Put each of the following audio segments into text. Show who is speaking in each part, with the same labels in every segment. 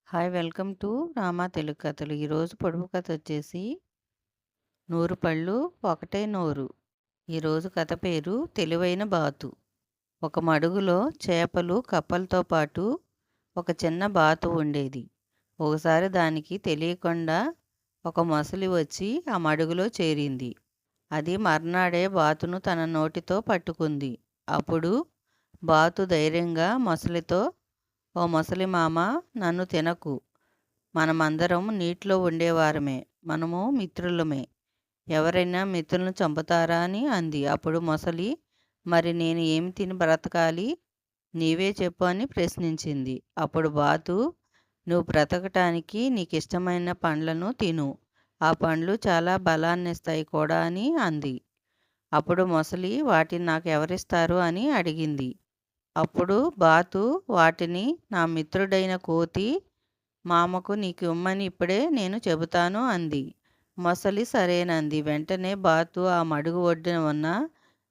Speaker 1: Hi welcome to Rama Telugu కథలు. ఈరోజు పొడుపు కథ వచ్చేసి నూరు పళ్ళు ఒకటే నోరు. ఈరోజు కథ పేరు తెలివైన బాతు. ఒక మడుగులో చేపలు కప్పలతో పాటు ఒక చిన్న బాతు ఉండేది. ఒకసారి దానికి తెలియకుండా ఒక మొసలి వచ్చి ఆ మడుగులో చేరింది. అది మర్నాడే బాతును తన నోటితో పట్టుకుంది. అప్పుడు బాతు ధైర్యంగా మొసలితో, ఓ మొసలి మామ, నన్ను తినకు. మనమందరం నీటిలో ఉండేవారమే. మనము మిత్రులమే. ఎవరైనా మిత్రులను చంపుతారా అని అంది. అప్పుడు మొసలి, మరి నేను ఏమి తిని బ్రతకాలి? నీవే చెప్పు అని ప్రశ్నించింది. అప్పుడు బాతు, నువ్వు బ్రతకటానికి నీకిష్టమైన పండ్లను తిను. ఆ పండ్లు చాలా బలాన్నిస్తాయి కూడా అని అంది. అప్పుడు మొసలి, వాటిని నాకు ఎవరిస్తారు అని అడిగింది. అప్పుడు బాతు, వాటిని నా మిత్రుడైన కోతి మామకు నీకు ఇమ్మని ఇప్పుడే నేను చెబుతాను అంది. మొసలి సరేనంది. వెంటనే బాతు ఆ మడుగు ఒడ్డున ఉన్న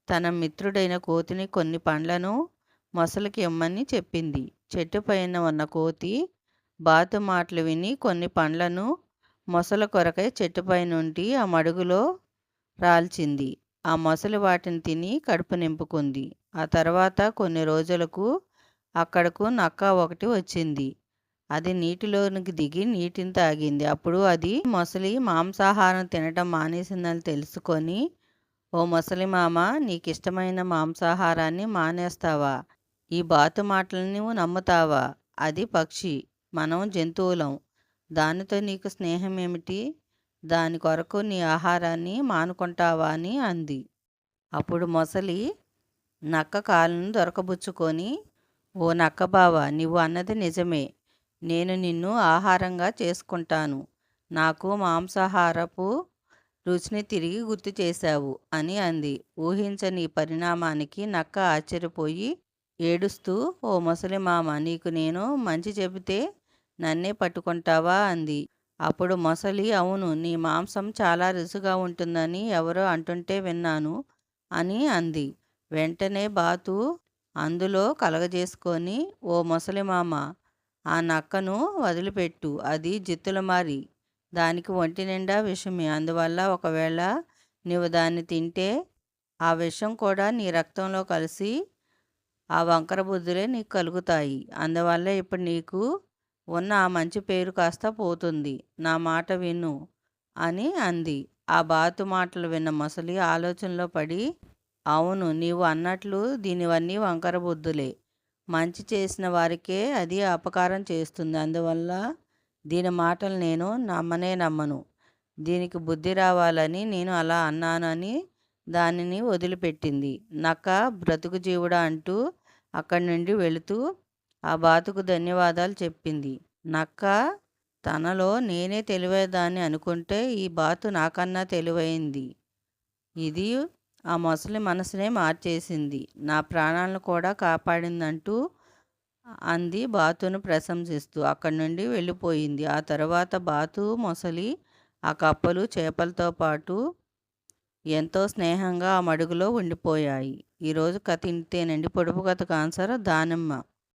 Speaker 1: తన మిత్రుడైన కోతిని కొన్ని పండ్లను మొసలికి ఇమ్మని చెప్పింది. చెట్టు పైన ఉన్న కోతి బాతు మాటలు విని కొన్ని పండ్లను మొసలి కొరకై చెట్టుపై నుండి ఆ మడుగులో రాల్చింది. ఆ మొసలి వాటిని తిని కడుపు నింపుకుంది. ఆ తర్వాత కొన్ని రోజులకు అక్కడకు నక్క ఒకటి వచ్చింది. అది నీటిలోనికి దిగి నీటిని తాగింది. అప్పుడు అది మొసలి మాంసాహారం తినటం మానేసిందని తెలుసుకొని, ఓ మొసలి మామ, నీకిష్టమైన మాంసాహారాన్ని మానేస్తావా? ఈ బాతు మాటలను నువ్వు నమ్ముతావా? అది పక్షి, మనం జంతువులం. దానితో నీకు స్నేహం ఏమిటి? దాని కొరకు నీ ఆహారాన్ని మానుకుంటావా అని అంది. అప్పుడు మొసలి నక్క కాలును దొరకబుచ్చుకొని, ఓ నక్క బావ, నువ్వు అన్నది నిజమే. నేను నిన్ను ఆహారంగా చేసుకుంటాను. నాకు మాంసాహారపు రుచిని తిరిగి గుర్తు చేశావు అని అంది. ఊహించని ఈ పరిణామానికి నక్క ఆశ్చర్యపోయి ఏడుస్తూ, ఓ ముసలి మామ, నీకు నేను మంచి చెబితే నన్నే పట్టుకుంటావా అంది. అప్పుడు మొసలి, అవును, నీ మాంసం చాలా రుచిగా ఉంటుందని ఎవరో అంటుంటే విన్నాను అని అంది. వెంటనే బాతు అందులో కలగజేసుకొని, ఓ ముసలి మామ, ఆ నక్కను వదిలిపెట్టు. అది జిత్తులమారి. దానికి ఒంటి నిండా విషమే. అందువల్ల ఒకవేళ నీవు దాన్ని తింటే ఆ విషం కూడా నీ రక్తంలో కలిసి ఆ వంకర బుద్ధులే నీకు కలుగుతాయి. అందువల్ల ఇప్పుడు నీకు ఉన్న ఆ మంచి పేరు కాస్త పోతుంది. నా మాట విను అని అంది. ఆ బాతు మాటలు విన్న మొసలి ఆలోచనలో పడి, అవును, నీవు అన్నట్లు దీనివన్నీ వంకర బుద్ధులే. మంచి చేసిన వారికే అది అపకారం చేస్తుంది. అందువల్ల దీని మాటలు నేను నమ్మనే నమ్మను. దీనికి బుద్ధి రావాలని నేను అలా అన్నానని దానిని వదిలిపెట్టింది. నక్క బ్రతుకు జీవుడా అంటూ అక్కడి నుండి వెళుతూ ఆ బాతుకు ధన్యవాదాలు చెప్పింది. నక్క తనలో నేనే తెలివైదాన్ని అనుకుంటే ఈ బాతు నాకన్నా తెలివైంది. ఇది ఆ మొసలి మనసునే మార్చేసింది. నా ప్రాణాలను కూడా కాపాడిందంటూ అంది బాతును ప్రశంసిస్తూ. అక్కడి నుండి వెళ్ళిపోయింది. ఆ తర్వాత బాతు, మొసలి ఆ కప్పలు, చేపలతో పాటు ఎంతో స్నేహంగా ఆ మడుగులో ఉండిపోయాయి. ఈరోజు కథ ఇంతేనండి. పొడుపు కథకు ఆన్సర్ దానిమ్మ.